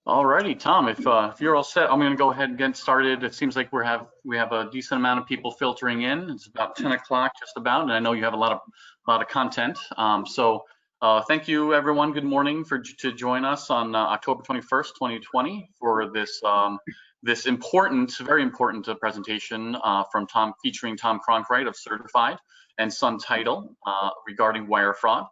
Alrighty, Tom, if you're all set, I'm going to go ahead and get started. It seems like we have a decent amount of people filtering in. It's about 10 o'clock just about, and I know you have a lot of content. Thank you everyone. Good morning to join us on October 21st, 2020 for this important, very important presentation from Tom, featuring Tom Cronkright of Certified and Sun Title regarding wire fraud.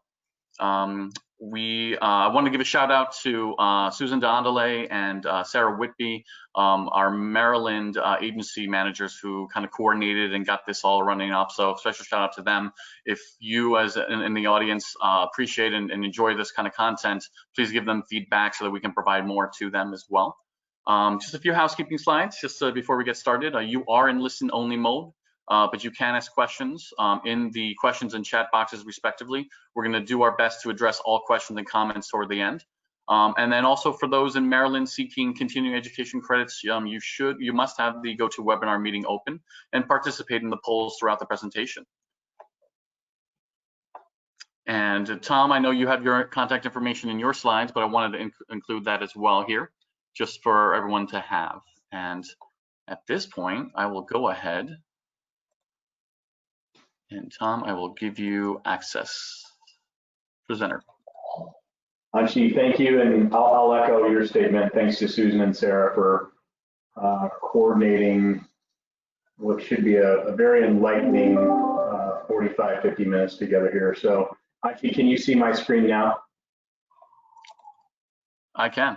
I want to give a shout out to Susan Dondele and Sarah Whitby, our Maryland agency managers who kind of coordinated and got this all running up. So special shout out to them. If you as in the audience appreciate and enjoy this kind of content, please give them feedback so that we can provide more to them as well. Just a few housekeeping slides just before we get started. You are in listen only mode. But you can ask questions in the questions and chat boxes respectively. We're going to do our best to address all questions and comments toward the end. And then also for those in Maryland seeking continuing education credits, you must have the GoToWebinar meeting open and participate in the polls throughout the presentation. And Tom, I know you have your contact information in your slides, but I wanted to include that as well here, just for everyone to have. And at this point, I will go ahead. And Tom, I will give you access. Presenter. Anshi, thank you, and I'll echo your statement. Thanks to Susan and Sarah for coordinating what should be a very enlightening 45, 50 minutes together here. So, Anshi, can you see my screen now? I can.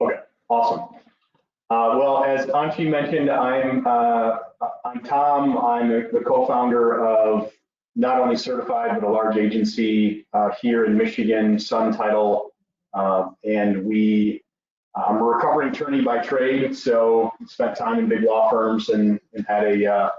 Okay, awesome. Well, as Anshi mentioned, I'm Tom. I'm the co-founder of not only Certified, but a large agency here in Michigan, Sun Title, and I'm a recovering attorney by trade, so spent time in big law firms and had a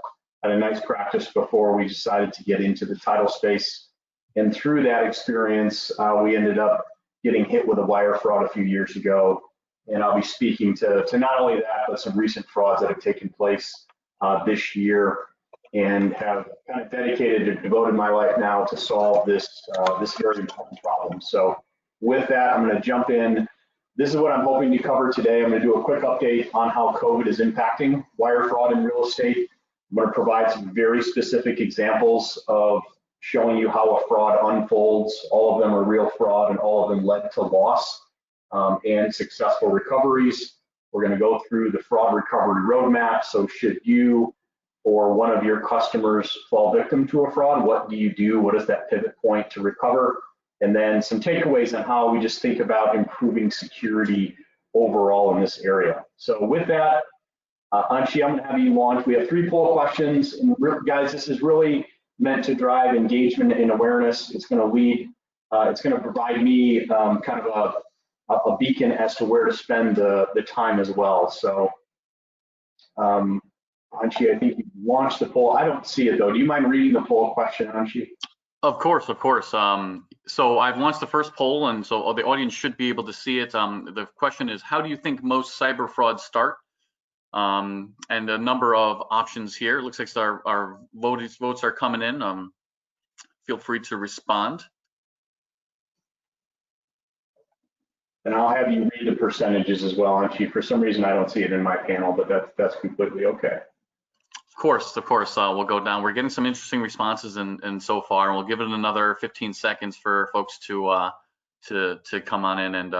nice practice before we decided to get into the title space. And through that experience, we ended up getting hit with a wire fraud a few years ago. And I'll be speaking to not only that, but some recent frauds that have taken place this year, and have kind of dedicated and devoted my life now to solve this very important problem. So with that, I'm going to jump in. This is what I'm hoping to cover today. I'm going to do a quick update on how COVID is impacting wire fraud in real estate. I'm going to provide some very specific examples of showing you how a fraud unfolds. All of them are real fraud, and all of them led to loss and successful recoveries. We're going to go through the fraud recovery roadmap. So should you or one of your customers fall victim to a fraud, what do you do? What is that pivot point to recover? And then some takeaways on how we just think about improving security overall in this area. So with that, Anshi, I'm going to have you launch. We have 3 poll questions. And guys, this is really meant to drive engagement and awareness. It's going to lead, it's going to provide me kind of a beacon as to where to spend the time as well. So, Anshi, I think you launched the poll. I don't see it though. Do you mind reading the poll question, Anshi? Of course, of course. So I've launched the first poll, and so the audience should be able to see it. The question is, how do you think most cyber frauds start? And a number of options here. It looks like our votes are coming in. Feel free to respond. And I'll have you read the percentages as well, Anshi. For some reason, I don't see it in my panel, but that's completely okay. Of course, we'll go down. We're getting some interesting responses, and so far, and we'll give it another 15 seconds for folks to come on in and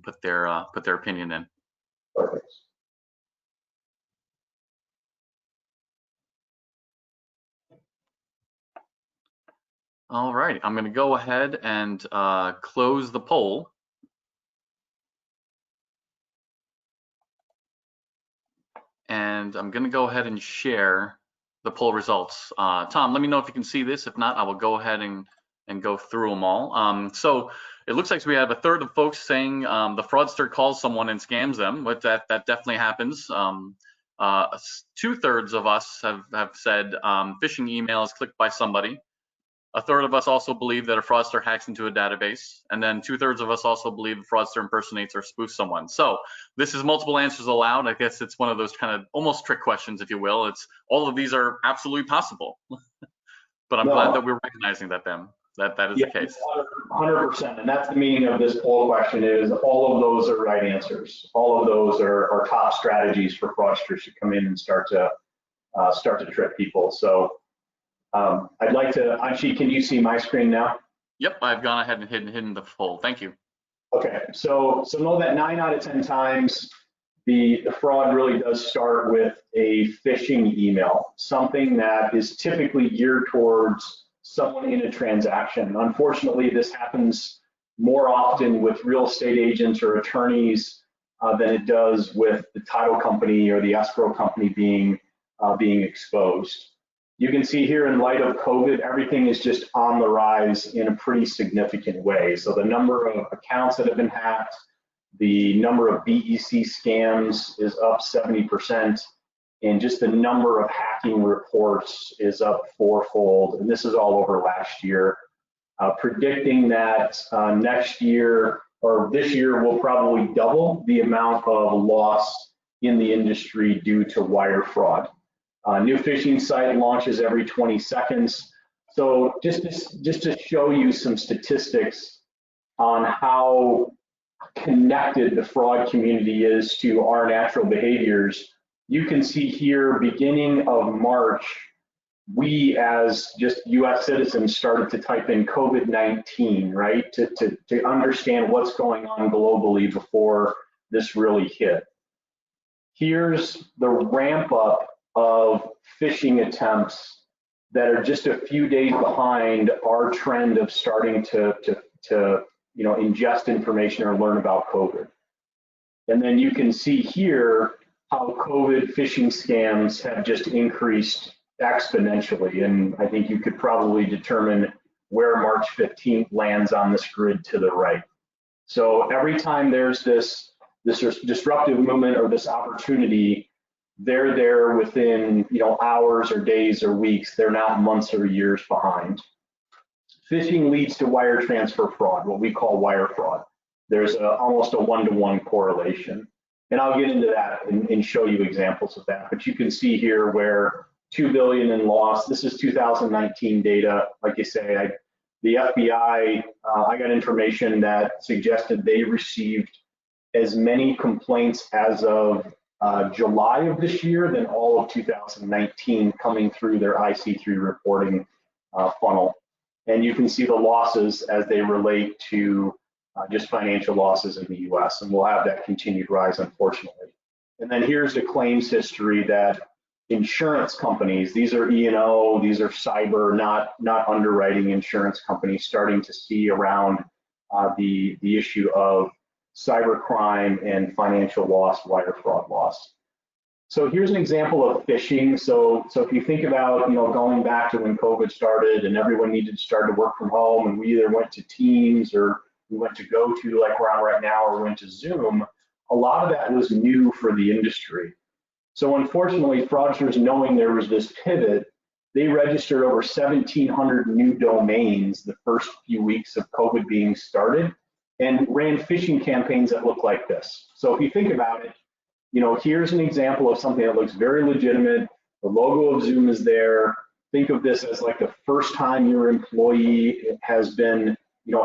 put their opinion in. Perfect. All right, I'm going to go ahead and close the poll. And I'm going to go ahead and share the poll results. Tom, let me know if you can see this. If not, I will go ahead and go through them all. So it looks like we have 1/3 of folks saying the fraudster calls someone and scams them, but that definitely happens. 2/3 of us have said phishing emails clicked by somebody. 1/3 of us also believe that a fraudster hacks into a database, and then 2/3 of us also believe a fraudster impersonates or spoofs someone. So this is multiple answers allowed. I guess it's one of those kind of almost trick questions, if you will. It's all of these are absolutely possible, but I'm glad that we're recognizing that them. That is Yeah, the case. 100%. And that's the meaning of this poll question is all of those are right answers. All of those are top strategies for fraudsters to come in and start to trip people. So I'd like to, Anshi, can you see my screen now? Yep, I've gone ahead and hidden the poll. Thank you. Okay, so know that 9 out of 10 times the fraud really does start with a phishing email, something that is typically geared towards someone in a transaction. Unfortunately, this happens more often with real estate agents or attorneys than it does with the title company or the escrow company being exposed. You can see here in light of COVID, everything is just on the rise in a pretty significant way. So the number of accounts that have been hacked, the number of BEC scams is up 70%, and just the number of hacking reports is up fourfold. And this is all over last year. Predicting that next year or this year will probably double the amount of loss in the industry due to wire fraud. New phishing site launches every 20 seconds. So just to show you some statistics on how connected the fraud community is to our natural behaviors, you can see here, beginning of March, we as just US citizens started to type in COVID-19, right? To understand what's going on globally before this really hit. Here's the ramp up of phishing attempts that are just a few days behind our trend of starting to ingest information or learn about COVID. And then you can see here how COVID phishing scams have just increased exponentially. And I think you could probably determine where March 15th lands on this grid to the right. So every time there's this disruptive movement or this opportunity, they're there within hours or days or weeks. They're not months or years behind. Phishing leads to wire transfer fraud, what we call wire fraud. There's almost a one-to-one correlation. And I'll get into that and show you examples of that. But you can see here where 2 billion in loss. This is 2019 data. Like I say, the FBI, I got information that suggested they received as many complaints as of July of this year than all of 2019 coming through their IC3 reporting funnel. And you can see the losses as they relate to just financial losses in the US, and we'll have that continued rise, unfortunately. And then here's the claims history that insurance companies, these are E&O, these are cyber, not underwriting insurance companies, starting to see around the issue of cybercrime and financial loss, wire fraud loss. So here's an example of phishing. So if you think about going back to when COVID started and everyone needed to start to work from home, and we either went to Teams or we went to GoTo like we're on right now, or went to Zoom, a lot of that was new for the industry. So unfortunately, fraudsters, knowing there was this pivot, they registered over 1,700 new domains the first few weeks of COVID being started and ran phishing campaigns that look like this. So if you think about it, here's an example of something that looks very legitimate. The logo of Zoom is there. Think of this as like the first time your employee has been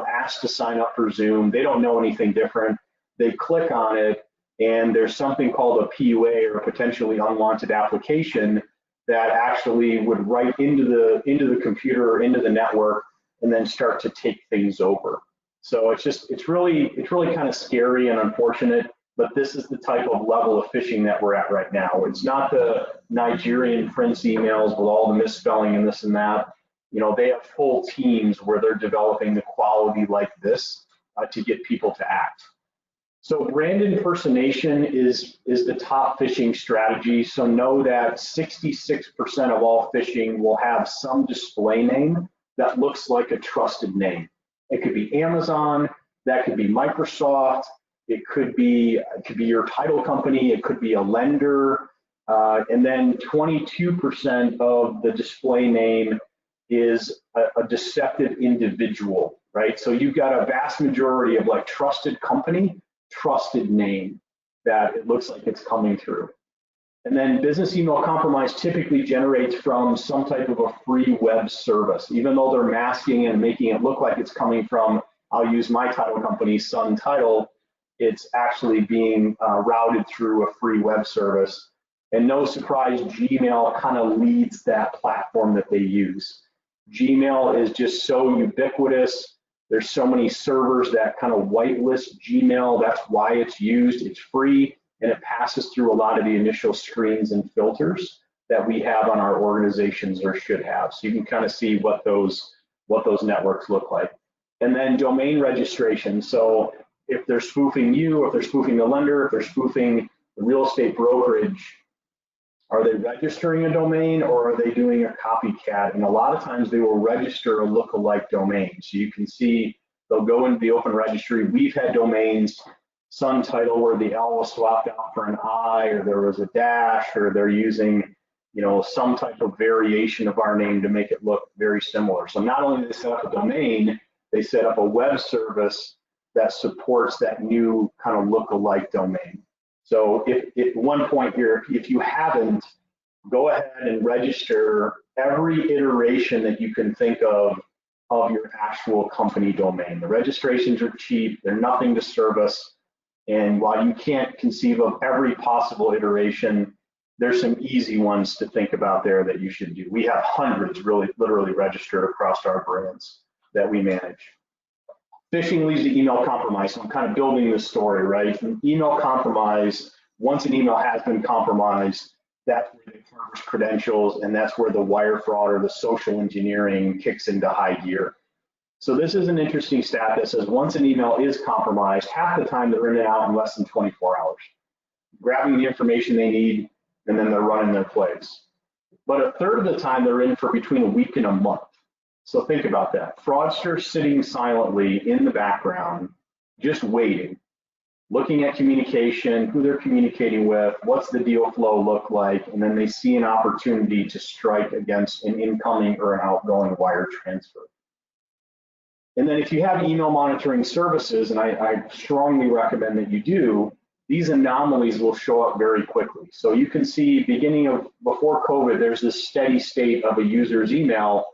asked to sign up for Zoom. They don't know anything different. They click on it, and there's something called a PUA, or a potentially unwanted application, that actually would write into the computer or into the network and then start to take things over. So it's really kind of scary and unfortunate, but this is the type of level of phishing that we're at right now. It's not the Nigerian prince emails with all the misspelling and this and that. They have full teams where they're developing the quality like this to get people to act. So brand impersonation is the top phishing strategy. So know that 66% of all phishing will have some display name that looks like a trusted name. It could be Amazon, that could be Microsoft, it could be your title company, it could be a lender, and then 22% of the display name is a deceptive individual, right? So you've got a vast majority of like trusted company, trusted name that it looks like it's coming through. And then business email compromise typically generates from some type of a free web service, even though they're masking and making it look like it's coming from, I'll use my title company, Sun Title, it's actually being routed through a free web service. And no surprise, Gmail kind of leads that platform that they use. Gmail is just so ubiquitous. There's so many servers that kind of whitelist Gmail. That's why it's used. It's free, and it passes through a lot of the initial screens and filters that we have on our organizations or should have. So you can kind of see what those networks look like. And then domain registration. So if they're spoofing you, if they're spoofing the lender, if they're spoofing the real estate brokerage, are they registering a domain or are they doing a copycat? And a lot of times they will register a lookalike domain. So you can see they'll go into the open registry. We've had domains, Sun Title, where the L was swapped out for an I, or there was a dash, or they're using, some type of variation of our name to make it look very similar. So not only do they set up a domain, they set up a web service that supports that new kind of lookalike domain. So if at one point here, if you haven't, go ahead and register every iteration that you can think of your actual company domain. The registrations are cheap, they're nothing to service. And while you can't conceive of every possible iteration, there's some easy ones to think about there that you should do. We have hundreds really literally registered across our brands that we manage. Phishing leads to email compromise. So I'm kind of building this story, right? From email compromise, once an email has been compromised, that's where they harvest credentials, and that's where the wire fraud or the social engineering kicks into high gear. So this is an interesting stat that says once an email is compromised, half the time they're in and out in less than 24 hours, grabbing the information they need, and then they're running their plays. But a third of the time they're in for between a week and a month. So think about that. Fraudster sitting silently in the background, just waiting, looking at communication, who they're communicating with, what's the deal flow look like, and then they see an opportunity to strike against an incoming or an outgoing wire transfer. And then if you have email monitoring services, and I strongly recommend that you do, these anomalies will show up very quickly. So you can see before COVID, there's this steady state of a user's email,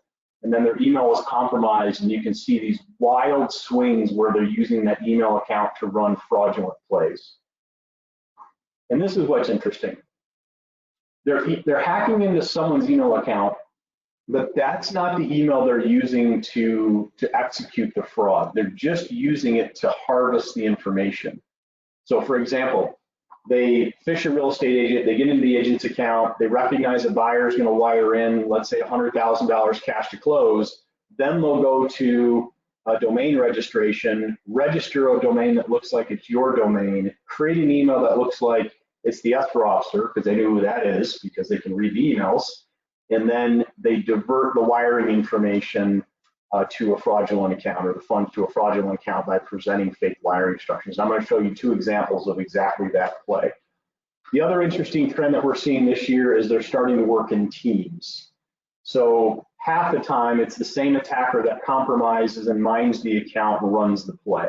and then their email was compromised, and you can see these wild swings where they're using that email account to run fraudulent plays. And this is what's interesting. They're hacking into someone's email account, but that's not the email they're using to execute the fraud. They're just using it to harvest the information. So for example, they phish a real estate agent, they get into the agent's account, they recognize a buyer is going to wire in, let's say $100,000 cash to close, then they'll go to a domain registration, register a domain that looks like it's your domain, create an email that looks like it's the escrow officer, because they know who that is, because they can read the emails, and then they divert the wiring information to a fraudulent account, or the funds to a fraudulent account, by presenting fake wiring instructions. I'm going to show you two examples of exactly that play. The other interesting trend that we're seeing this year is they're starting to work in teams. So half the time it's the same attacker that compromises and mines the account and runs the play.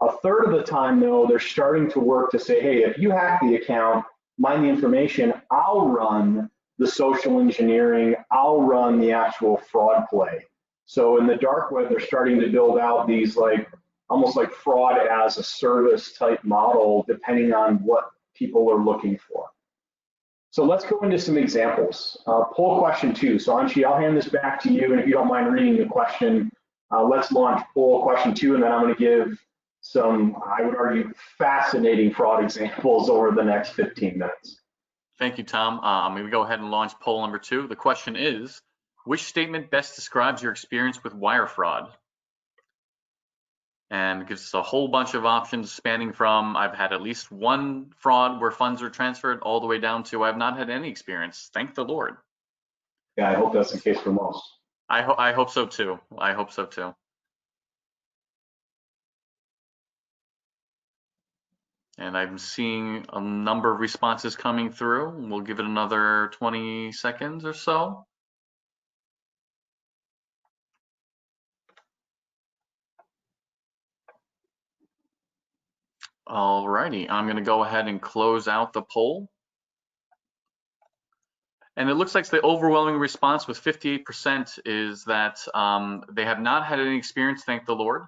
A third of the time though, they're starting to work to say, hey, if you hack the account, mine the information, I'll run the social engineering, I'll run the actual fraud play. So in the dark web, they're starting to build out these almost like fraud as a service type model, depending on what people are looking for. So let's go into some examples. Poll question 2. So Anchi, I'll hand this back to you, and if you don't mind reading the question, let's launch poll question 2, and then I'm going to give some, I would argue, fascinating fraud examples over the next 15 minutes. Thank you, Tom. I'm going to go ahead and launch poll number 2. The question is, which statement best describes your experience with wire fraud? And it gives us a whole bunch of options spanning from I've had at least one fraud where funds are transferred all the way down to I've not had any experience. Thank the Lord. Yeah, I hope that's the case for most. I hope so too. I hope so too. And I'm seeing a number of responses coming through. We'll give it another 20 seconds or so. Alrighty, I'm going to go ahead and close out the poll. And it looks like the overwhelming response with 58% is that they have not had any experience, thank the Lord.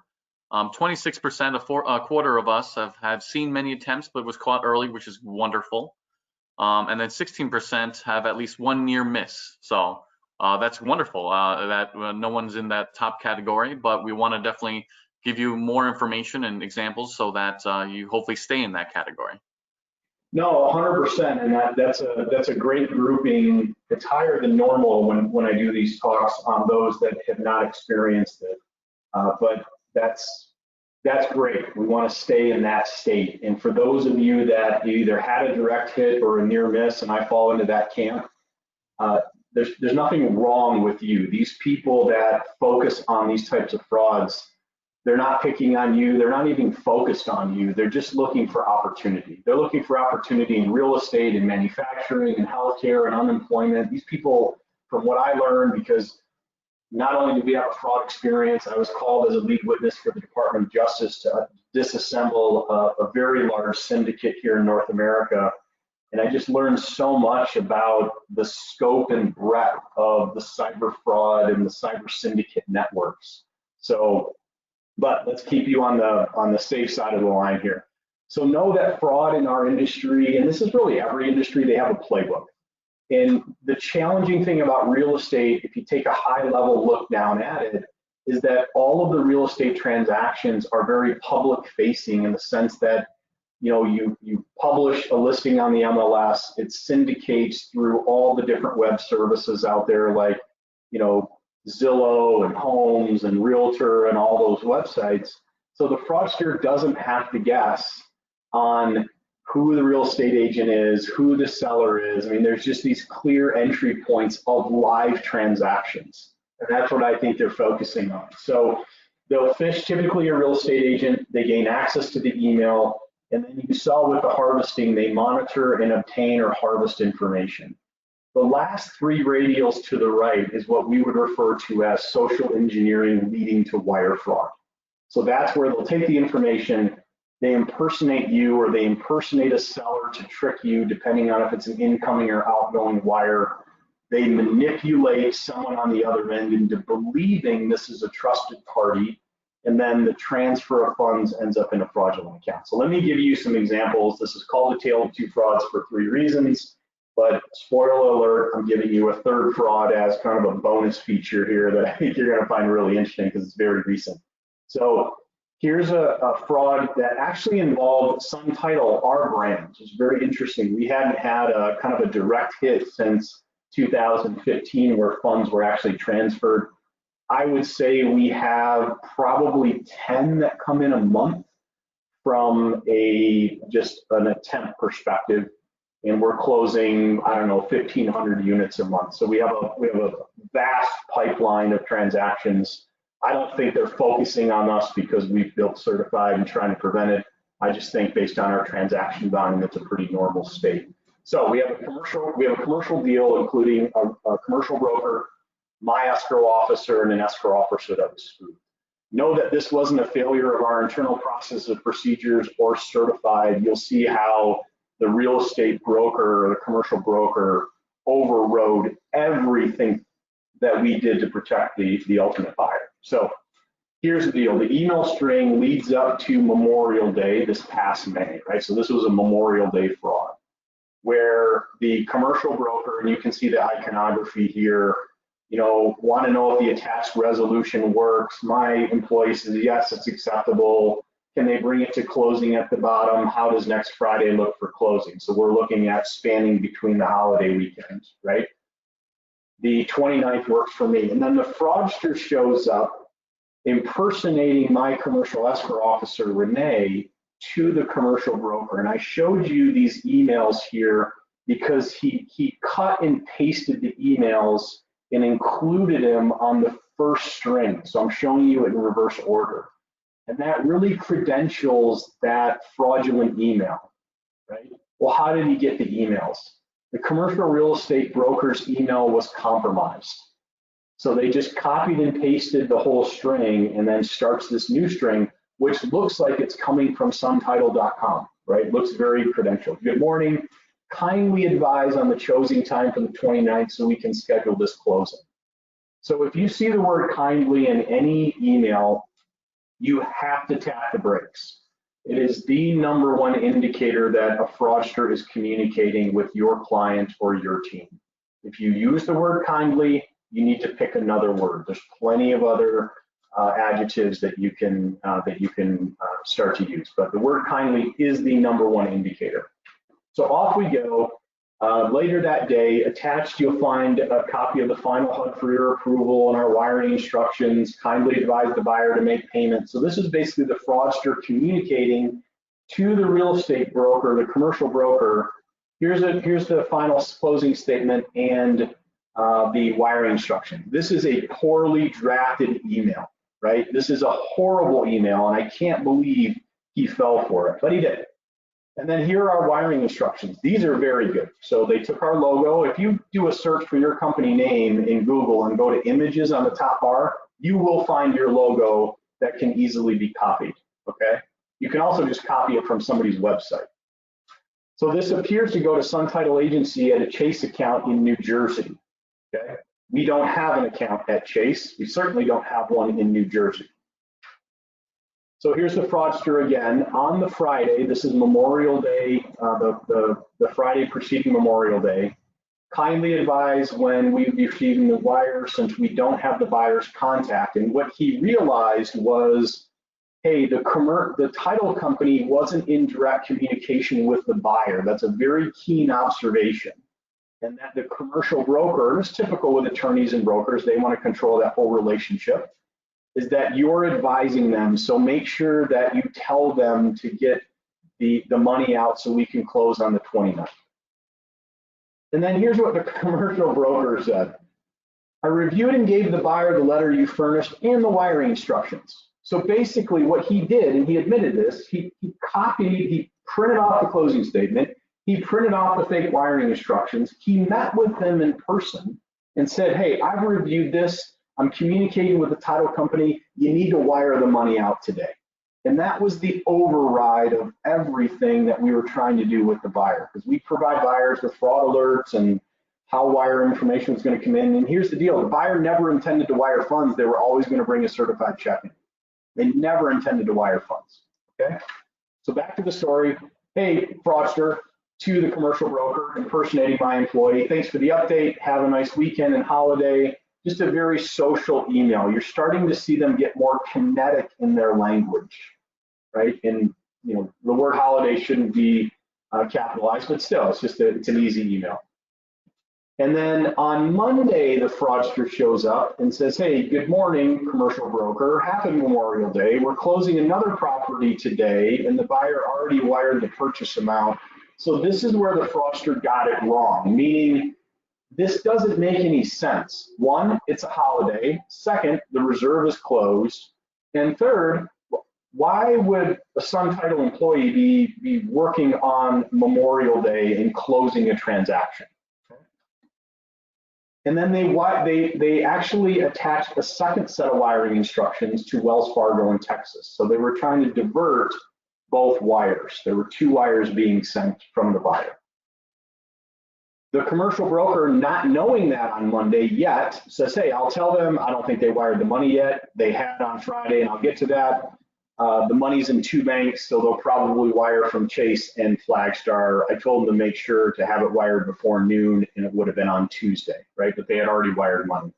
26%, a quarter of us have seen many attempts, but was caught early, which is wonderful. And then 16% have at least one near miss. So that's wonderful that no one's in that top category, but we want to definitely give you more information and examples so that you hopefully stay in that category. No, 100%, and that's a great grouping. It's higher than normal when I do these talks on those that have not experienced it, but that's great. We want to stay in that state. And for those of you that either had a direct hit or a near miss, and I fall into that camp, there's nothing wrong with you. These people that focus on these types of frauds, they're not picking on you. They're not even focused on you. They're just looking for opportunity. They're looking for opportunity in real estate, in manufacturing, in healthcare, and unemployment. These people, from what I learned, because not only did we have a fraud experience, I was called as a lead witness for the Department of Justice to disassemble a very large syndicate here in North America. And I just learned so much about the scope and breadth of the cyber fraud and the cyber syndicate networks. So, but let's keep you on the safe side of the line here. So know that fraud in our industry, and this is really every industry, they have a playbook. And the challenging thing about real estate, if you take a high level look down at it, is that all of the real estate transactions are very public facing in the sense that, you know, you publish a listing on the MLS, it syndicates through all the different web services out there, like, you know, Zillow and Homes and Realtor and all those websites. So the fraudster doesn't have to guess on who the real estate agent is, who the seller is. I mean, there's just these clear entry points of live transactions. And that's what I think they're focusing on. So they'll fish typically a real estate agent, they gain access to the email, and then you saw with the harvesting, they monitor and obtain or harvest information. The last three radials to the right is what we would refer to as social engineering leading to wire fraud. So that's where they'll take the information, they impersonate you or they impersonate a seller to trick you, depending on if it's an incoming or outgoing wire. They manipulate someone on the other end into believing this is a trusted party, and then the transfer of funds ends up in a fraudulent account. So let me give you some examples. This is called A Tale of Two Frauds for three reasons. But spoiler alert, I'm giving you a third fraud as kind of a bonus feature here that I think you're going to find really interesting because it's very recent. So here's a fraud that actually involved Sun Title, our brand, which is very interesting. We hadn't had a kind of a direct hit since 2015 where funds were actually transferred. I would say we have probably 10 that come in a month from just an attempt perspective. And we're closing, I don't know, 1,500 units a month. So we have a vast pipeline of transactions. I don't think they're focusing on us because we've built certified and trying to prevent it. I just think based on our transaction volume, it's a pretty normal state. So we have a commercial deal, including a commercial broker, my escrow officer, and an escrow officer that was screwed. Know that this wasn't a failure of our internal process of procedures or certified. You'll see how the real estate broker or the commercial broker overrode everything that we did to protect the ultimate buyer. So here's the deal. The email string leads up to Memorial Day this past May, right? So this was a Memorial Day fraud where the commercial broker, and you can see the iconography here, you know, want to know if the attached resolution works. My employee says, yes, it's acceptable. Can they bring it to closing at the bottom? How does next Friday look for closing? So we're looking at spanning between the holiday weekends, right? The 29th works for me. And then the fraudster shows up impersonating my commercial escrow officer, Renee, to the commercial broker. And I showed you these emails here because he cut and pasted the emails and included them on the first string. So I'm showing you it in reverse order. And that really credentials that fraudulent email, right? Well, how did he get the emails? The commercial real estate broker's email was compromised. So they just copied and pasted the whole string and then starts this new string, which looks like it's coming from suntitle.com, right? Looks very credentialed. Good morning. kindly advise on the chosen time for the 29th so we can schedule this closing. So if you see the word kindly in any email, you have to tap the brakes. It is the #1 indicator that a fraudster is communicating with your client or your team. If you use the word kindly, you need to pick another word. There's plenty of other adjectives that you can start to use, but the word kindly is the #1 indicator. So off we go. Later that day, attached, you'll find a copy of the final HUD for your approval and our wiring instructions. Kindly advise the buyer to make payment. So this is basically the fraudster communicating to the real estate broker, the commercial broker. Here's the final closing statement and the wiring instruction. This is a poorly drafted email, right? This is a horrible email, and I can't believe he fell for it, but he did. And then here are our wiring instructions. These are very good. So they took our logo. If you do a search for your company name in Google and go to images on the top bar, you will find your logo that can easily be copied, okay? You can also just copy it from somebody's website. So this appears to go to Sun Title Agency at a Chase account in New Jersey, okay? We don't have an account at Chase. We certainly don't have one in New Jersey. So here's the fraudster again. On the Friday, this is Memorial Day, the Friday preceding Memorial Day. Kindly advise when we receive the wire since we don't have the buyer's contact. And what he realized was, hey, the title company wasn't in direct communication with the buyer. That's a very keen observation. And that the commercial broker, and it's typical with attorneys and brokers, they want to control that whole relationship, is that you're advising them. So make sure that you tell them to get the money out so we can close on the 29th. And then here's what the commercial broker said. I reviewed and gave the buyer the letter you furnished and the wiring instructions. So basically what he did, and he admitted this, he printed off the closing statement, he printed off the fake wiring instructions, he met with them in person and said, hey, I've reviewed this, I'm communicating with the title company, you need to wire the money out today. And that was the override of everything that we were trying to do with the buyer, because we provide buyers with fraud alerts and how wire information was going to come in. And here's the deal, the buyer never intended to wire funds, they were always going to bring a certified check in. They never intended to wire funds, okay? So back to the story, hey, fraudster, to the commercial broker impersonating my employee, thanks for the update, have a nice weekend and holiday. Just a very social email. You're starting to see them get more kinetic in their language, right? And the word holiday shouldn't be capitalized, but still, it's an easy email. And then on Monday, the fraudster shows up and says, hey, good morning, commercial broker, happy Memorial Day. We're closing another property today, and the buyer already wired the purchase amount. So this is where the fraudster got it wrong, meaning this doesn't make any sense. One, it's a holiday. Second, the reserve is closed. And third, why would a Sun Title employee be working on Memorial Day and closing a transaction? And then they actually attached a second set of wiring instructions to Wells Fargo in Texas. So they were trying to divert both wires. There were 2 wires being sent from the buyer. The commercial broker, not knowing that on Monday yet, says, hey, I'll tell them, I don't think they wired the money yet. They had on Friday, and I'll get to that. The money's in 2 banks, so they'll probably wire from Chase and Flagstar. I told them to make sure to have it wired before noon, and it would have been on Tuesday, right? But they had already wired money.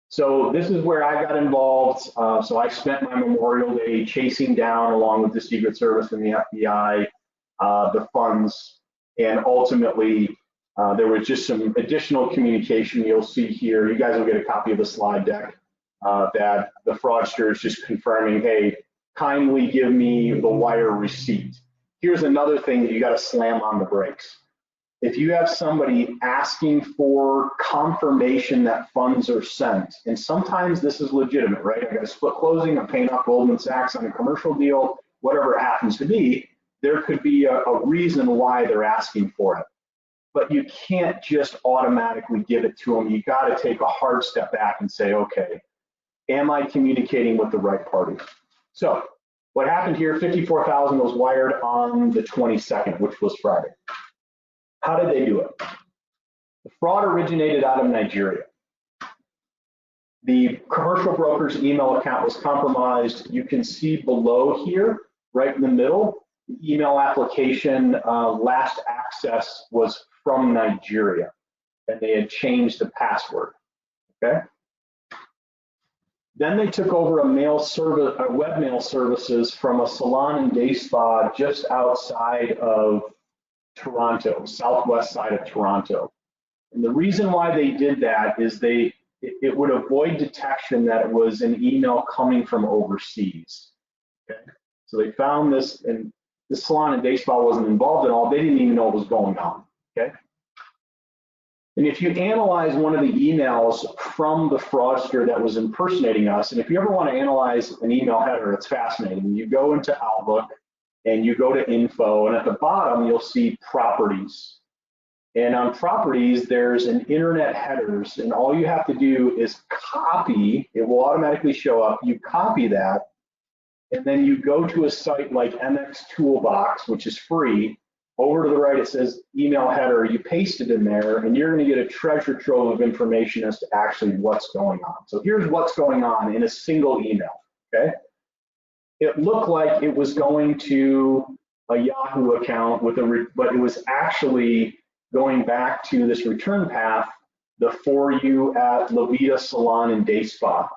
So this is where I got involved. So I spent my Memorial Day chasing down, along with the Secret Service and the FBI, the funds. And ultimately, there was just some additional communication you'll see here. You guys will get a copy of the slide deck that the fraudster is just confirming, hey, kindly give me the wire receipt. Here's another thing that you got to slam on the brakes. If you have somebody asking for confirmation that funds are sent, and sometimes this is legitimate, right? I got a split closing, I'm paying off Goldman Sachs on a commercial deal, whatever it happens to be, there could be a reason why they're asking for it. But you can't just automatically give it to them. You got to take a hard step back and say, okay, am I communicating with the right party? So what happened here, $54,000 was wired on the 22nd, which was Friday. How did they do it? The fraud originated out of Nigeria. The commercial broker's email account was compromised. You can see below here, right in the middle, the email application last access was from Nigeria, and they had changed the password, okay? Then they took over a webmail services from a salon and day spa just outside of Toronto, southwest side of Toronto. And the reason why they did that is it would avoid detection that it was an email coming from overseas. Okay, so they found this, and the salon and day spa wasn't involved at all. They didn't even know what was going on. Okay, and if you analyze one of the emails from the fraudster that was impersonating us, and if you ever want to analyze an email header, it's fascinating. You go into Outlook and you go to info, and at the bottom you'll see properties. And on properties, there's an internet headers, and all you have to do is copy, it will automatically show up, you copy that, and then you go to a site like MX Toolbox, which is free. Over to the right, it says email header, you paste it in there, and you're gonna get a treasure trove of information as to actually what's going on. So here's what's going on in a single email, okay? It looked like it was going to a Yahoo account but it was actually going back to this return path, the for you at La Vida Salon and Day Spa.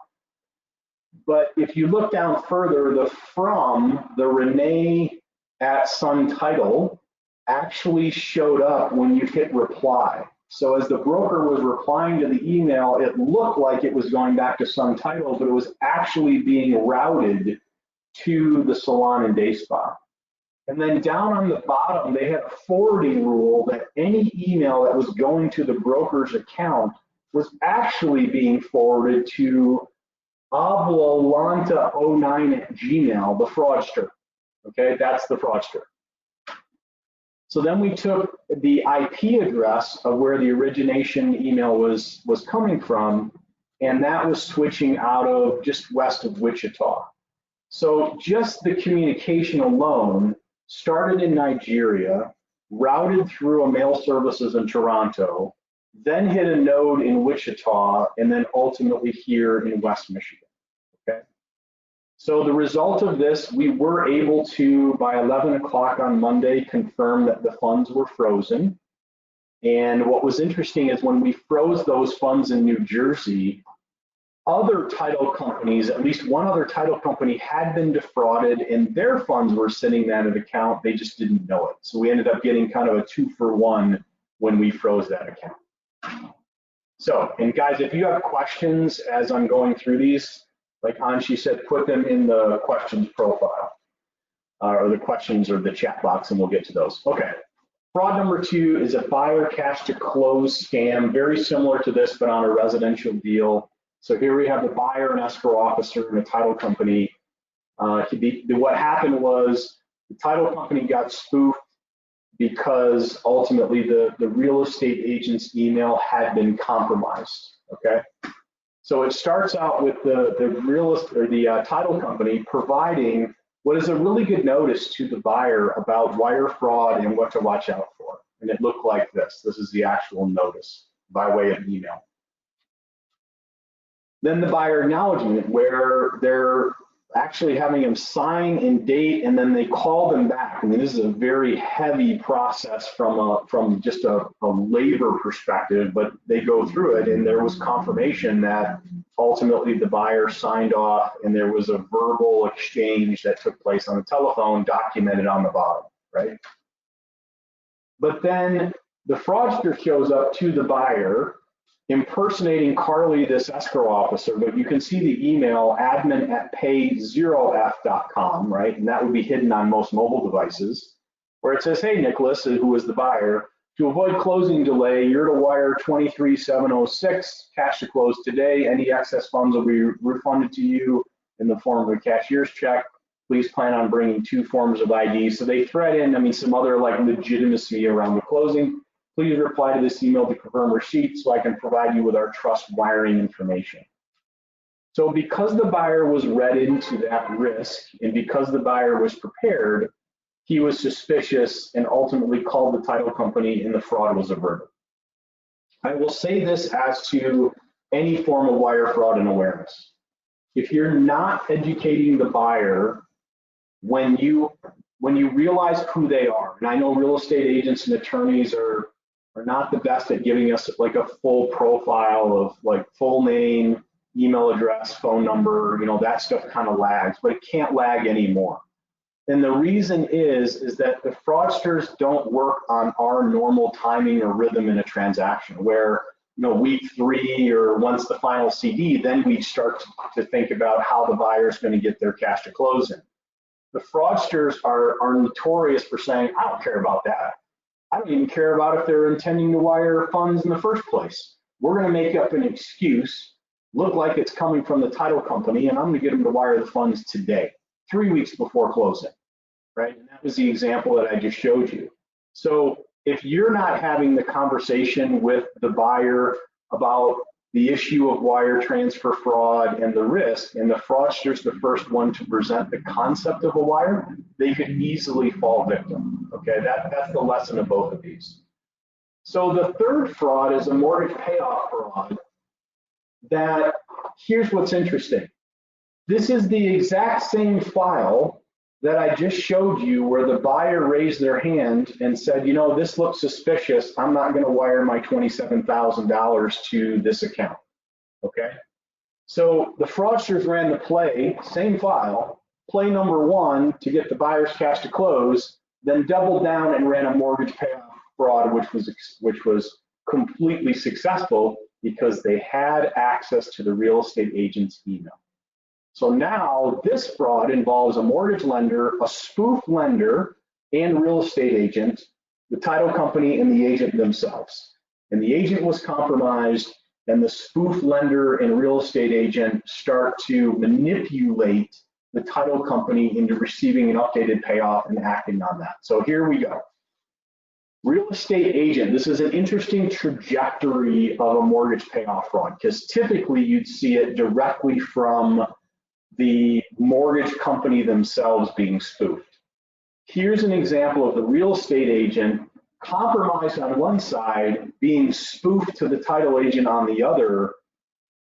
But if you look down further, the from, the Renee at Sun Title actually showed up when you hit reply. So as the broker was replying to the email, it looked like it was going back to Sun Title, but it was actually being routed to the salon and day spa. And then down on the bottom, they had a forwarding rule that any email that was going to the broker's account was actually being forwarded to Ablalanta09@gmail, the fraudster. Okay, that's the fraudster. So then we took the IP address of where the origination email was coming from, and that was switching out of just west of Wichita. So just the communication alone started in Nigeria, routed through a mail services in Toronto, then hit a node in Wichita, and then ultimately here in West Michigan, okay? So the result of this, we were able to, by 11 o'clock on Monday, confirm that the funds were frozen. And what was interesting is when we froze those funds in New Jersey, other title companies, at least one other title company had been defrauded and their funds were sitting in that account, they just didn't know it. So we ended up getting kind of a 2-for-1 when we froze that account. So, and guys, if you have questions as I'm going through these, like Anshi said, put them in the questions profile, or the questions or the chat box, and we'll get to those. Okay, fraud number 2 is a buyer cash to close scam, very similar to this, but on a residential deal. So here we have the buyer, an escrow officer, and a title company. What happened was the title company got spoofed because ultimately the real estate agent's email had been compromised. Okay, so it starts out with the title company providing what is a really good notice to the buyer about wire fraud and what to watch out for. And it looked like this. This is the actual notice by way of email. Then the buyer acknowledgement, where they're actually having them sign and date, and then they call them back. I mean, this is a very heavy process from just a labor perspective, but they go through it, and there was confirmation that ultimately the buyer signed off, and there was a verbal exchange that took place on the telephone, documented on the bottom, right? But then the fraudster shows up to the buyer, impersonating Carly, this escrow officer, but you can see the email admin@pay0f.com, right? And that would be hidden on most mobile devices, where it says, hey, Nicholas, who is the buyer, to avoid closing delay, you're to wire 23,706, cash to close today. Any excess funds will be refunded to you in the form of a cashier's check. Please plan on bringing 2 forms of ID. So they thread in, I mean, some other like legitimacy around the closing. Please reply to this email to confirm receipt so I can provide you with our trust wiring information. So because the buyer was read into that risk and because the buyer was prepared, he was suspicious and ultimately called the title company and the fraud was averted. I will say this as to any form of wire fraud and awareness. If you're not educating the buyer when you realize who they are, and I know real estate agents and attorneys are not the best at giving us like a full profile of like full name, email address, phone number, that stuff kind of lags, but it can't lag anymore. And the reason is that the fraudsters don't work on our normal timing or rhythm in a transaction where, week 3 or once the final CD, then we start to think about how the buyer is going to get their cash to close in. The fraudsters are notorious for saying, I don't care about that. I don't even care about if they're intending to wire funds in the first place. We're going to make up an excuse, look like it's coming from the title company, and I'm going to get them to wire the funds today, 3 weeks before closing, right? And that was the example that I just showed you. So if you're not having the conversation with the buyer about the issue of wire transfer fraud and the risk, and the fraudster's the first one to present the concept of a wire, they could easily fall victim. Okay, that's the lesson of both of these. So the third fraud is a mortgage payoff fraud. That here's what's interesting. This is the exact same file that I just showed you where the buyer raised their hand and said, this looks suspicious. I'm not going to wire my $27,000 to this account. Okay. So the fraudsters ran the play, same file, play number 1 to get the buyer's cash to close, then doubled down and ran a mortgage payoff fraud, which was completely successful because they had access to the real estate agent's email. So now this fraud involves a mortgage lender, a spoof lender, and real estate agent, the title company, and the agent themselves. And the agent was compromised, and the spoof lender and real estate agent start to manipulate the title company into receiving an updated payoff and acting on that. So here we go. Real estate agent, this is an interesting trajectory of a mortgage payoff fraud because typically you'd see it directly from the mortgage company themselves being spoofed. Here's an example of the real estate agent compromised on one side, being spoofed to the title agent on the other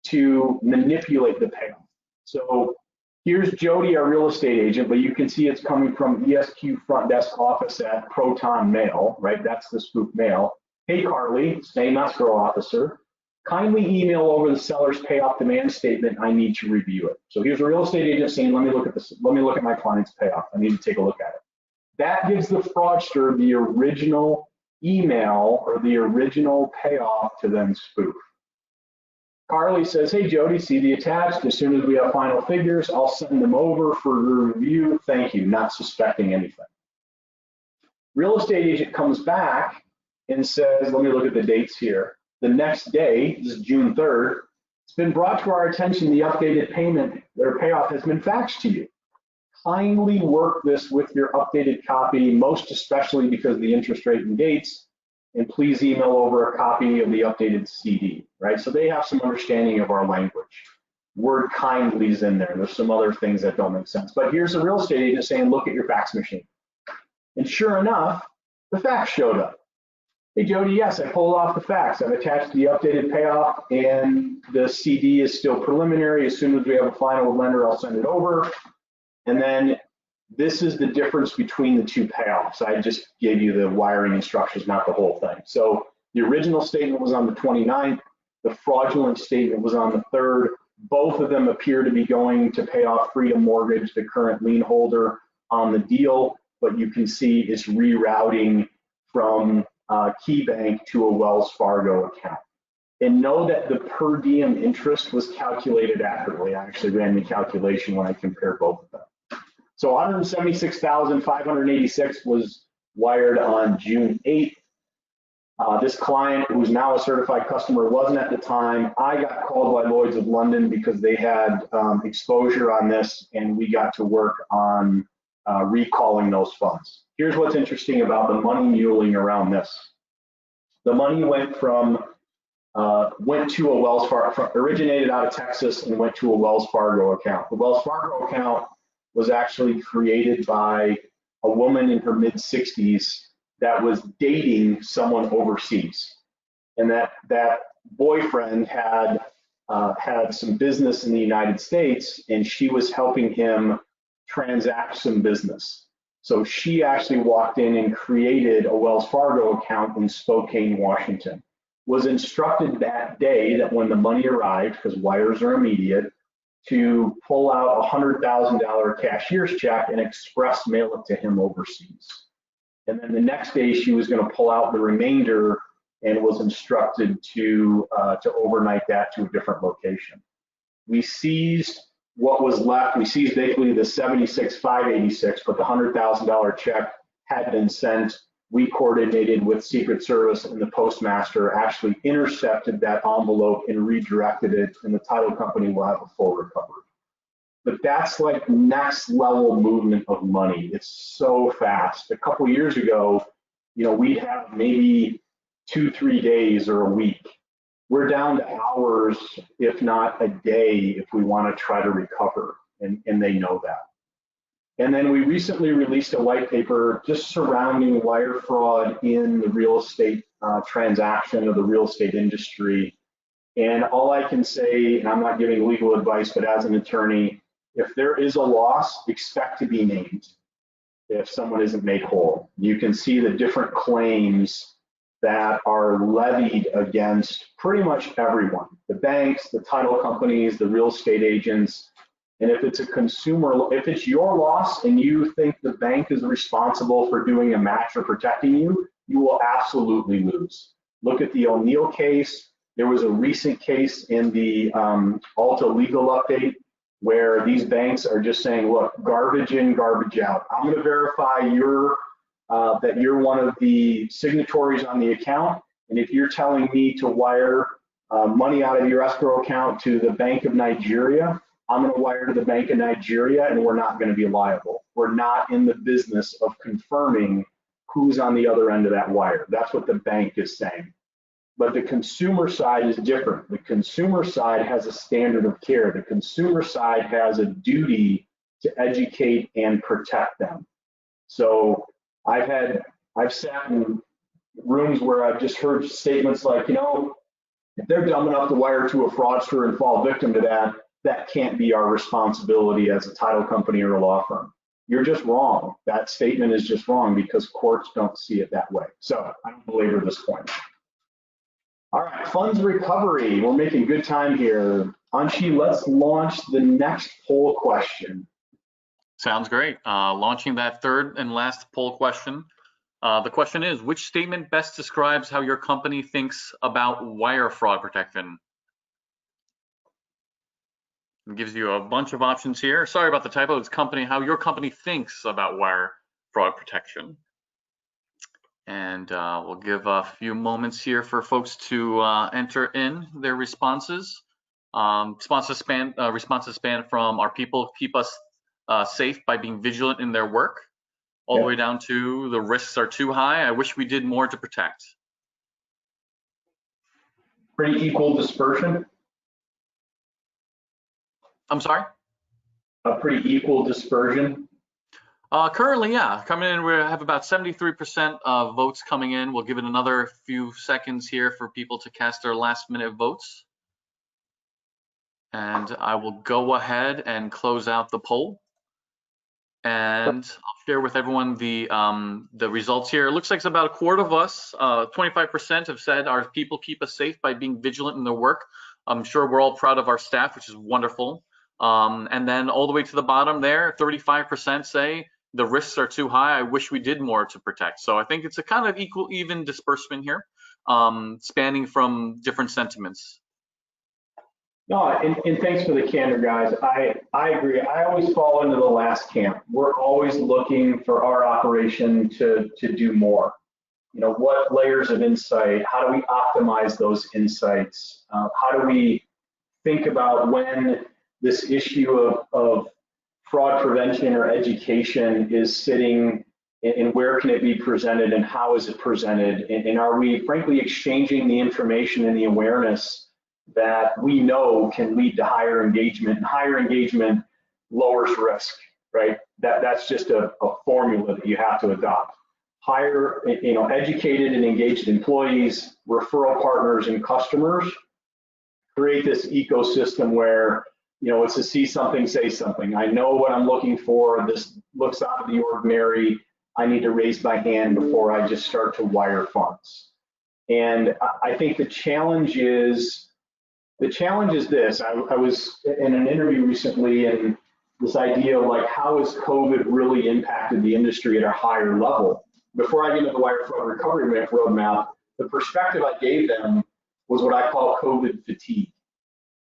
to manipulate the payoff. So here's Jody, our real estate agent, but you can see it's coming from ESQ front desk office at Proton Mail, right? That's the spoof mail. Hey, Carly, same escrow officer. Kindly email over the seller's payoff demand statement. I need to review it. So here's a real estate agent saying, let me look at this. Let me look at my client's payoff. I need to take a look at it. That gives the fraudster the original email or the original payoff to then spoof. Carly says, hey, Jody, see the attached. As soon as we have final figures, I'll send them over for review. Thank you, not suspecting anything. Real estate agent comes back and says, let me look at the dates here. The next day, this is June 3rd, it's been brought to our attention the updated payment or payoff has been faxed to you. Kindly work this with your updated copy, most especially because of the interest rate and dates, and please email over a copy of the updated CD, right? So they have some understanding of our language. Word kindly is in there. There's some other things that don't make sense. But here's a real estate agent saying, look at your fax machine. And sure enough, the fax showed up. Hey, Jody, yes, I pulled off the fax. I've attached the updated payoff, and the CD is still preliminary. As soon as we have a final lender, I'll send it over. And then this is the difference between the two payoffs. I just gave you the wiring instructions, not the whole thing. So the original statement was on the 29th. The fraudulent statement was on the 3rd. Both of them appear to be going to pay off Freedom Mortgage, the current lien holder on the deal. But you can see it's rerouting from KeyBank to a Wells Fargo account. And know that the per diem interest was calculated accurately. I actually ran the calculation when I compared both of them. So 176,586 was wired on June 8th. This client, who's now a certified customer, wasn't at the time. I got called by Lloyd's of London because they had exposure on this, and we got to work on recalling those funds. Here's what's interesting about the money muling around this. The money went to a Wells Fargo, originated out of Texas and went to a Wells Fargo account. The Wells Fargo account was actually created by a woman in her mid 60s that was dating someone overseas. And that boyfriend had had some business in the United States, and she was helping him transact some business. So she actually walked in and created a Wells Fargo account in Spokane, Washington. Was instructed that day that when the money arrived, because wires are immediate, to pull out a $100,000 cashier's check and express mail it to him overseas. And then the next day she was going to pull out the remainder and was instructed to overnight that to a different location. We seized what was left. We seized basically the 76,586, but the $100,000 check had been sent. We coordinated with Secret Service, and the postmaster actually intercepted that envelope and redirected it, and the title company will have a full recovery. But that's like next level movement of money. It's so fast. A couple of years ago, we'd have maybe 2-3 days or a week. We're down to hours, if not a day, if we want to try to recover, and they know that. And then we recently released a white paper just surrounding wire fraud in the real estate transaction of the real estate industry. And all I can say, and I'm not giving legal advice, but as an attorney, if there is a loss, expect to be named if someone isn't made whole. You can see the different claims that are levied against pretty much everyone, the banks, the title companies, the real estate agents. And if it's a consumer, if it's your loss and you think the bank is responsible for doing a match or protecting you, you will absolutely lose. Look at the O'Neill case. There was a recent case in the Alta legal update where these banks are just saying, look, garbage in, garbage out. I'm going to verify that you're one of the signatories on the account. And if you're telling me to wire money out of your escrow account to the Bank of Nigeria, I'm going to wire to the Bank of Nigeria, and we're not going to be liable. We're not in the business of confirming who's on the other end of that wire. That's what the bank is saying. But the consumer side is different. The consumer side has a standard of care. The consumer side has a duty to educate and protect them. So I've sat in rooms where I've just heard statements like, if they're dumb enough to wire to a fraudster and fall victim to that, that can't be our responsibility as a title company or a law firm. You're just wrong. That statement is just wrong because courts don't see it that way. So I don't belabor this point. All right, funds recovery. We're making good time here. Anshi, let's launch the next poll question. Sounds great. Launching that third and last poll question. The question is, which statement best describes how your company thinks about wire fraud protection? It gives you a bunch of options here. Sorry about the typo. It's how your company thinks about wire fraud protection. And we'll give a few moments here for folks to enter in their responses. Responses span from our people keep us safe by being vigilant in their work, all the way down to the risks are too high. I wish we did more to protect. Pretty equal dispersion. I'm sorry? A pretty equal dispersion. Currently, yeah, coming in, we have about 73% of votes coming in. We'll give it another few seconds here for people to cast their last minute votes. And I will go ahead and close out the poll. And I'll share with everyone the results here. It looks like it's about a quarter of us, 25% have said our people keep us safe by being vigilant in their work. I'm sure we're all proud of our staff, which is wonderful. And then all the way to the bottom there, 35% say the risks are too high. I wish we did more to protect. So I think it's a kind of even disbursement here, spanning from different sentiments. No, and thanks for the candor, guys. I agree. I always fall into the last camp. We're always looking for our operation to do more. What layers of insight? How do we optimize those insights? How do we think about when this issue of fraud prevention or education is sitting, and where can it be presented, and how is it presented? And are we frankly exchanging the information and the awareness that we know can lead to higher engagement, and higher engagement lowers risk, right? that's just a formula that you have to adopt. Hire, educated and engaged employees, referral partners, and customers. Create this ecosystem where, it's a see something, say something. I know what I'm looking for. This looks out of the ordinary. I need to raise my hand before I just start to wire funds. And I think the challenge is this. I was in an interview recently, and this idea of like, how has COVID really impacted the industry at a higher level? Before I get into the wire fraud recovery roadmap, the perspective I gave them was what I call COVID fatigue.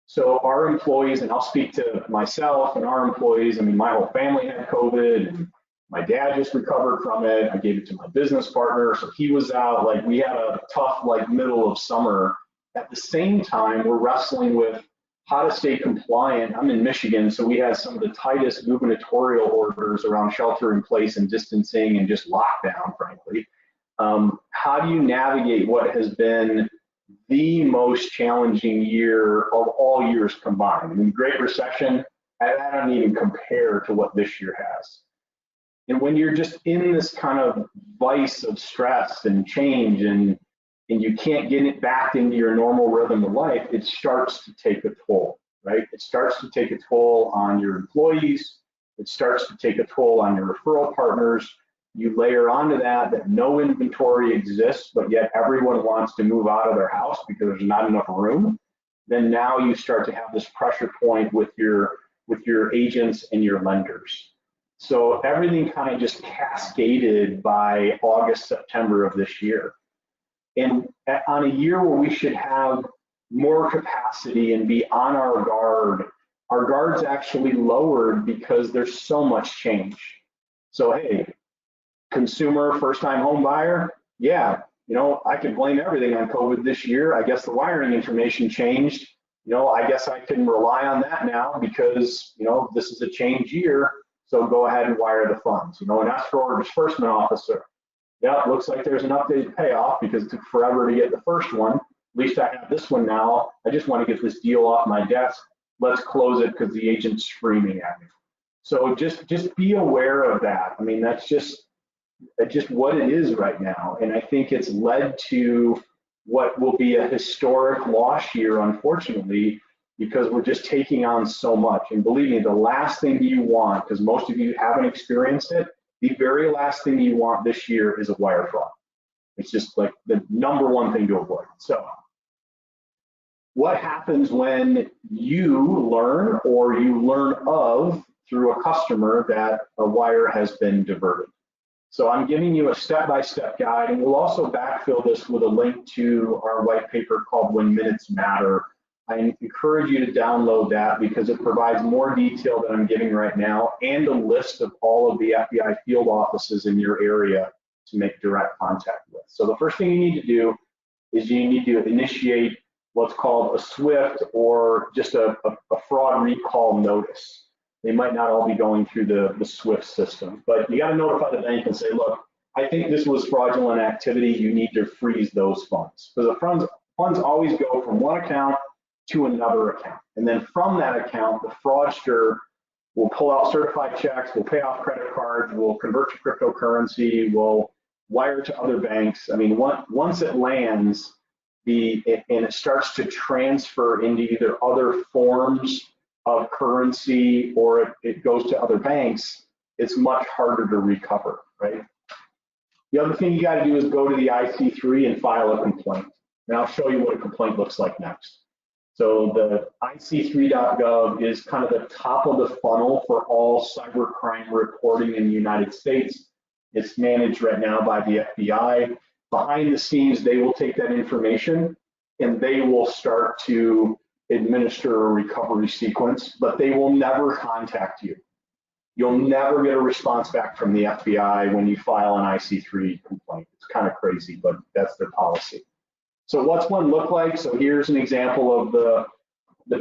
So our employees, and I'll speak to myself and our employees, I mean, my whole family had COVID, and my dad just recovered from it. I gave it to my business partner, so he was out. Like, we had a tough, middle of summer. At the same time, we're wrestling with how to stay compliant. I'm in Michigan, so we had some of the tightest gubernatorial orders around shelter in place and distancing and just lockdown, frankly. How do you navigate what has been the most challenging year of all years combined? I mean, Great Recession, that don't even compare to what this year has. And when you're just in this kind of vice of stress and change, and you can't get it back into your normal rhythm of life, it starts to take a toll, right? It starts to take a toll on your employees. It starts to take a toll on your referral partners. You layer onto that no inventory exists, but yet everyone wants to move out of their house because there's not enough room. Then now you start to have this pressure point with your agents and your lenders. So everything kind of just cascaded by August, September of this year. And on a year where we should have more capacity and be on our guard's actually lowered because there's so much change. So, hey, consumer, first-time home buyer, yeah, I can blame everything on COVID this year. I guess the wiring information changed. I guess I can rely on that now because, this is a change year. So go ahead and wire the funds. An escrow or disbursement officer, yeah, it looks like there's an updated payoff because it took forever to get the first one. At least I have this one now. I just want to get this deal off my desk. Let's close it because the agent's screaming at me. So just be aware of that. I mean, that's just what it is right now. And I think it's led to what will be a historic loss year, unfortunately, because we're just taking on so much. And believe me, the last thing you want, because most of you haven't experienced it, the very last thing you want this year is a wire fraud. It's just like the number one thing to avoid. So what happens when you learn or you learn of through a customer that a wire has been diverted? So I'm giving you a step-by-step guide, and we'll also backfill this with a link to our white paper called When Minutes Matter. I encourage you to download that because it provides more detail than I'm giving right now and a list of all of the FBI field offices in your area to make direct contact with. So the first thing you need to do is you need to initiate what's called a SWIFT or just a fraud recall notice. They might not all be going through the SWIFT system, but you got to notify the bank and say, look, I think this was fraudulent activity. You need to freeze those funds. Because the funds always go from one account to another account. And then from that account, the fraudster will pull out certified checks, will pay off credit cards, will convert to cryptocurrency, will wire to other banks. I mean, once it lands, and it starts to transfer into either other forms of currency or it goes to other banks, it's much harder to recover, right? The other thing you got to do is go to the IC3 and file a complaint. And I'll show you what a complaint looks like next. So the IC3.gov is kind of the top of the funnel for all cybercrime reporting in the United States. It's managed right now by the FBI. Behind the scenes, they will take that information and they will start to administer a recovery sequence, but they will never contact you. You'll never get a response back from the FBI when you file an IC3 complaint. It's kind of crazy, but that's their policy. So what's one look like? So here's an example of the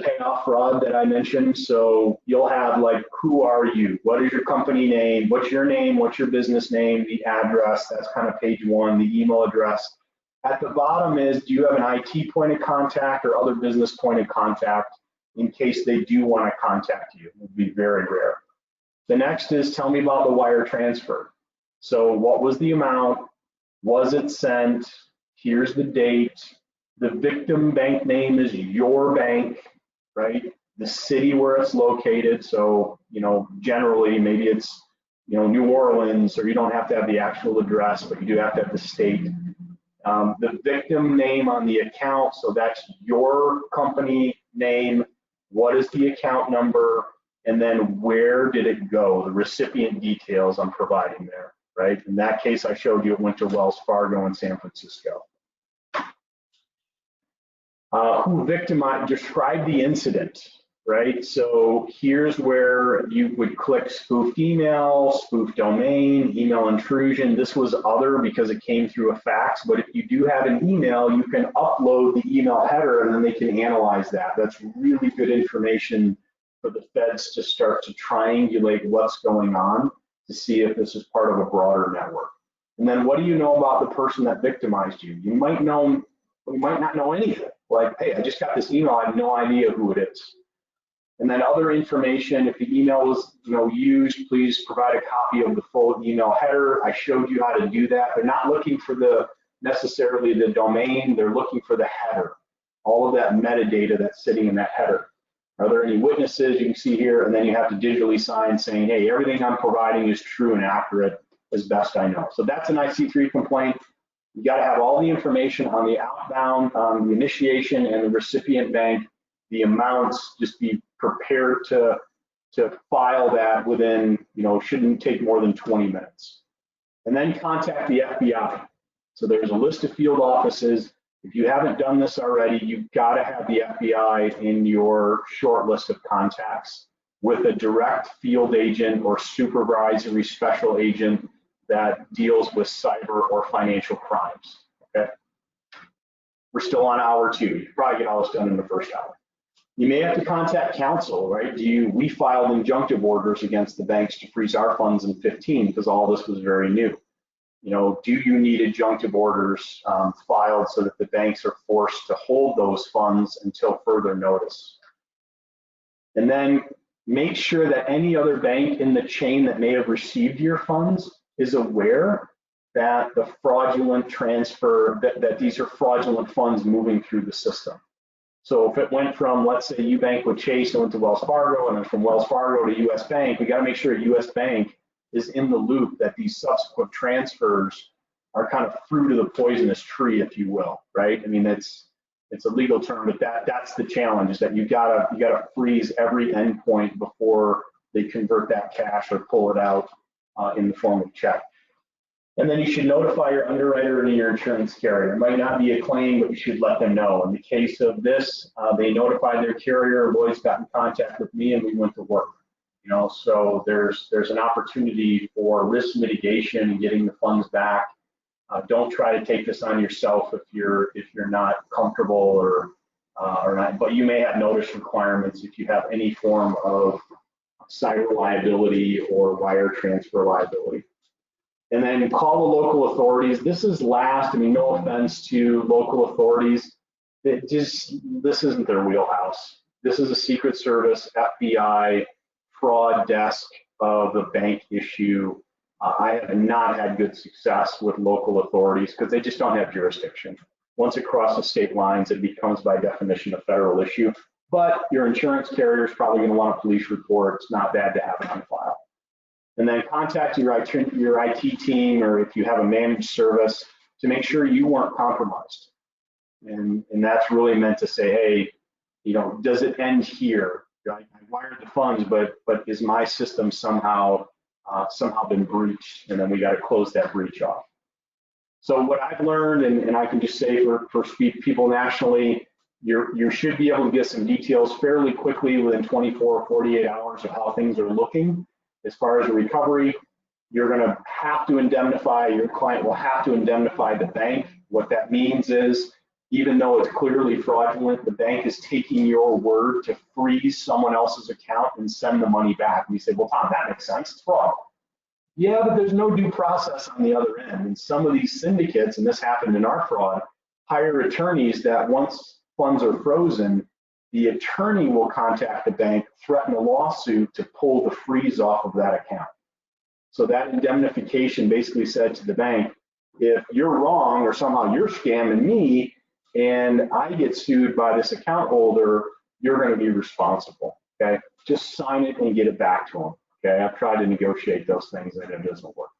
payoff fraud that I mentioned. So you'll have like, who are you? What is your company name? What's your name? What's your business name? The address, that's kind of page one, the email address. At the bottom is, do you have an IT point of contact or other business point of contact in case they do want to contact you? It would be very rare. The next is tell me about the wire transfer. So what was the amount? Was it sent? Here's the date. The victim bank name is your bank, right? The city where it's located. So, generally maybe it's, New Orleans, or you don't have to have the actual address, but you do have to have the state. The victim name on the account, so that's your company name. What is the account number? And then where did it go? The recipient details I'm providing there, right? In that case, I showed you it went to Wells Fargo in San Francisco. Who victimized? Describe the incident, right? So here's where you would click spoofed email, spoofed domain, email intrusion. This was other because it came through a fax, but if you do have an email, you can upload the email header and then they can analyze that. That's really good information for the feds to start to triangulate what's going on to see if this is part of a broader network. And then what do you know about the person that victimized you? You might not know anything. Like, hey, I just got this email, I have no idea who it is. And then other information, if the email was used, please provide a copy of the full email header. I showed you how to do that. They're not looking for necessarily the domain, they're looking for the header, all of that metadata that's sitting in that header. Are there any witnesses? You can see here, and then you have to digitally sign saying, hey, everything I'm providing is true and accurate as best I know. So that's an IC3 complaint. You got to have all the information on the outbound, the initiation, and the recipient bank. The amounts, just be prepared to file that within, shouldn't take more than 20 minutes. And then contact the FBI. So there's a list of field offices. If you haven't done this already, you've got to have the FBI in your short list of contacts with a direct field agent or supervisory special agent that deals with cyber or financial crimes, okay? We're still on hour 2. You probably get all this done in the first hour. You may have to contact counsel, right? We filed injunctive orders against the banks to freeze our funds in 15 because all this was very new. Do you need injunctive orders filed so that the banks are forced to hold those funds until further notice? And then make sure that any other bank in the chain that may have received your funds is aware that the fraudulent transfer, that these are fraudulent funds moving through the system. So if it went from, let's say, UBank with Chase and went to Wells Fargo, and then from Wells Fargo to US Bank, we got to make sure US Bank is in the loop that these subsequent transfers are kind of fruit of the poisonous tree, if you will, right? I mean, it's a legal term, but that's the challenge, is that you gotta freeze every endpoint before they convert that cash or pull it out in the form of check. And then you should notify your underwriter and your insurance carrier. It might not be a claim, but you should let them know. In the case of this, they notified their carrier, Lloyd's got in contact with me, and we went to work. So there's an opportunity for risk mitigation and getting the funds back. Don't try to take this on yourself if you're not comfortable or not. But you may have notice requirements if you have any form of cyber liability or wire transfer liability. And then call the local authorities. This is last. I mean, no offense to local authorities. This isn't their wheelhouse. This is a Secret Service, FBI, fraud desk of the bank issue. I have not had good success with local authorities because they just don't have jurisdiction. Once it crosses state lines, it becomes by definition a federal issue. But your insurance carrier is probably going to want a police report. It's not bad to have it on file. And then contact your IT team, or if you have a managed service, to make sure you weren't compromised. And that's really meant to say, hey, does it end here? I wired the funds, but is my system somehow been breached? And then we got to close that breach off. So what I've learned, and I can just say for people nationally, you should be able to get some details fairly quickly within 24 or 48 hours of how things are looking. As far as the recovery, you're going to have to indemnify, your client will have to indemnify the bank. What that means is, even though it's clearly fraudulent, the bank is taking your word to freeze someone else's account and send the money back. And you say, well, Tom, that makes sense, it's fraud. Yeah, but there's no due process on the other end. And some of these syndicates, and this happened in our fraud, hire attorneys that once funds are frozen, the attorney will contact the bank, threaten a lawsuit to pull the freeze off of that account. So that indemnification basically said to the bank, if you're wrong or somehow you're scamming me and I get sued by this account holder, you're going to be responsible. Okay, just sign it and get it back to them. Okay, I've tried to negotiate those things and it doesn't work.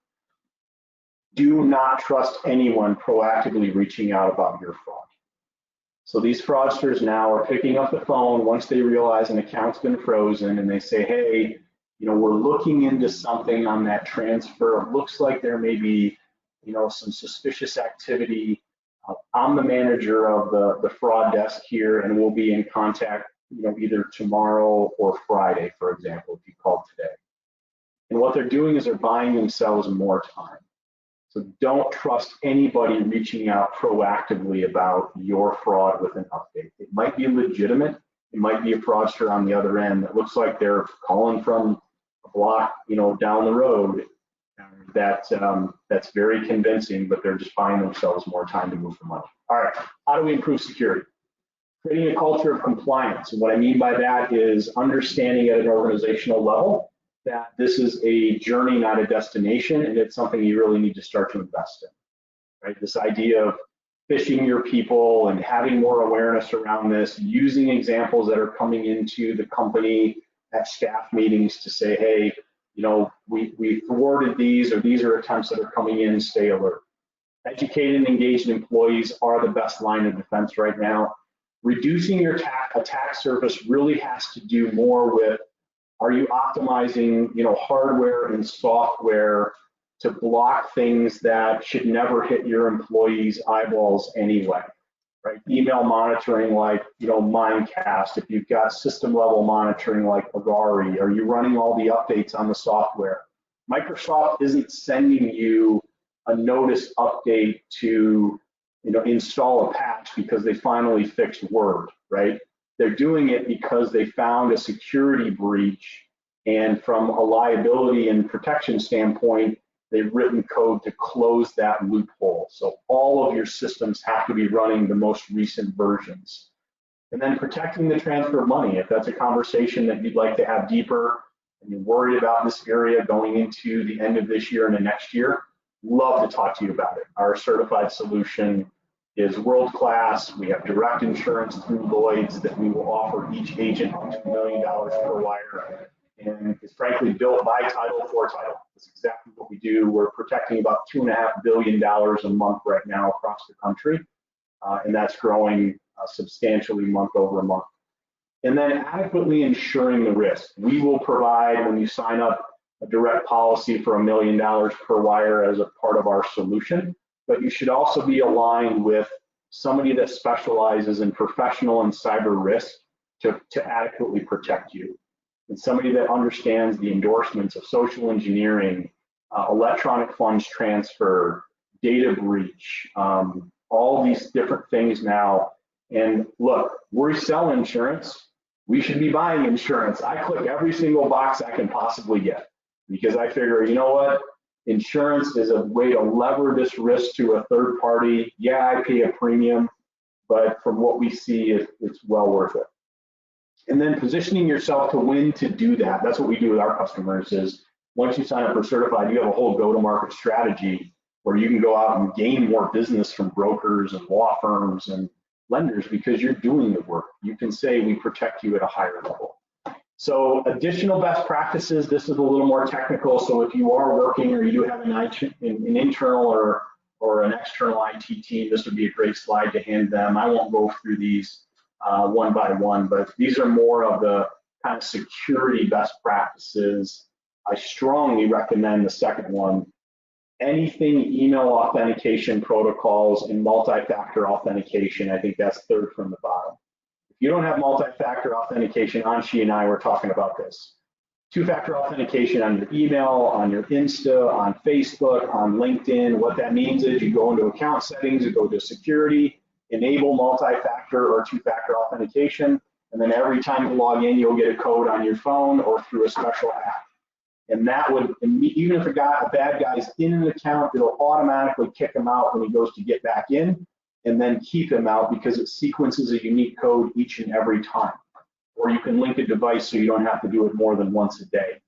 Do not trust anyone proactively reaching out about your fraud. So these fraudsters now are picking up the phone once they realize an account's been frozen and they say, hey, we're looking into something on that transfer. It looks like there may be, some suspicious activity. I'm the manager of the fraud desk here, and we'll be in contact, either tomorrow or Friday, for example, if you called today. And what they're doing is they're buying themselves more time. So don't trust anybody reaching out proactively about your fraud with an update. It might be legitimate. It might be a fraudster on the other end that looks like they're calling from a block, down the road. That's very convincing, but they're just buying themselves more time to move the money. All right, how do we improve security? Creating a culture of compliance. And what I mean by that is understanding at an organizational level that this is a journey, not a destination, and it's something you really need to start to invest in, right? This idea of phishing your people and having more awareness around this, using examples that are coming into the company at staff meetings to say, hey, we thwarted these, or these are attempts that are coming in, stay alert. Educated and engaged employees are the best line of defense right now. Reducing your attack surface really has to do more with, are you optimizing, hardware and software to block things that should never hit your employees' eyeballs anyway, right? Email monitoring like, Mimecast. If you've got system level monitoring like Agari, are you running all the updates on the software? Microsoft isn't sending you a notice update to, install a patch because they finally fixed Word, right? They're doing it because they found a security breach, and from a liability and protection standpoint, they've written code to close that loophole. So all of your systems have to be running the most recent versions. And then protecting the transfer of money. If that's a conversation that you'd like to have deeper and you're worried about this area going into the end of this year and the next year, love to talk to you about it. Our certified solution is world-class. We have direct insurance through Lloyd's that we will offer each agent up to $1 million per wire. And it's frankly built by title for title. That's exactly what we do. We're protecting about $2.5 billion a month right now across the country. And that's growing substantially month over month. And then adequately insuring the risk. We will provide, when you sign up, a direct policy for $1 million per wire as a part of our solution. But you should also be aligned with somebody that specializes in professional and cyber risk to adequately protect you. And somebody that understands the endorsements of social engineering, electronic funds transfer, data breach, all these different things now. And look, we sell insurance. We should be buying insurance. I click every single box I can possibly get because I figure, you know what? Insurance is a way to lever this risk to a third party. Yeah, I pay a premium, but from what we see, it's well worth it. And then positioning yourself to win to do that. That's what we do with our customers is once you sign up for certified, you have a whole go-to-market strategy where you can go out and gain more business from brokers and law firms and lenders because you're doing the work. You can say we protect you at a higher level. So additional best practices, this is a little more technical. So if you are working or you do have an internal or an external IT team, this would be a great slide to hand them. I won't go through these one by one, but these are more of the kind of security best practices. I strongly recommend the second one. Anything email authentication protocols and multi-factor authentication, I think that's third from the bottom. If you don't have multi-factor authentication, Anshi and I were talking about this. Two-factor authentication on your email, on your Insta, on Facebook, on LinkedIn. What that means is you go into account settings, you go to security, enable multi-factor or two-factor authentication, and then every time you log in, you'll get a code on your phone or through a special app. And that would, even if a bad guy's in an account, it'll automatically kick him out when he goes to get back in. and then keep them out because it sequences a unique code each and every time. Or you can link a device so you don't have to do it more than once a day.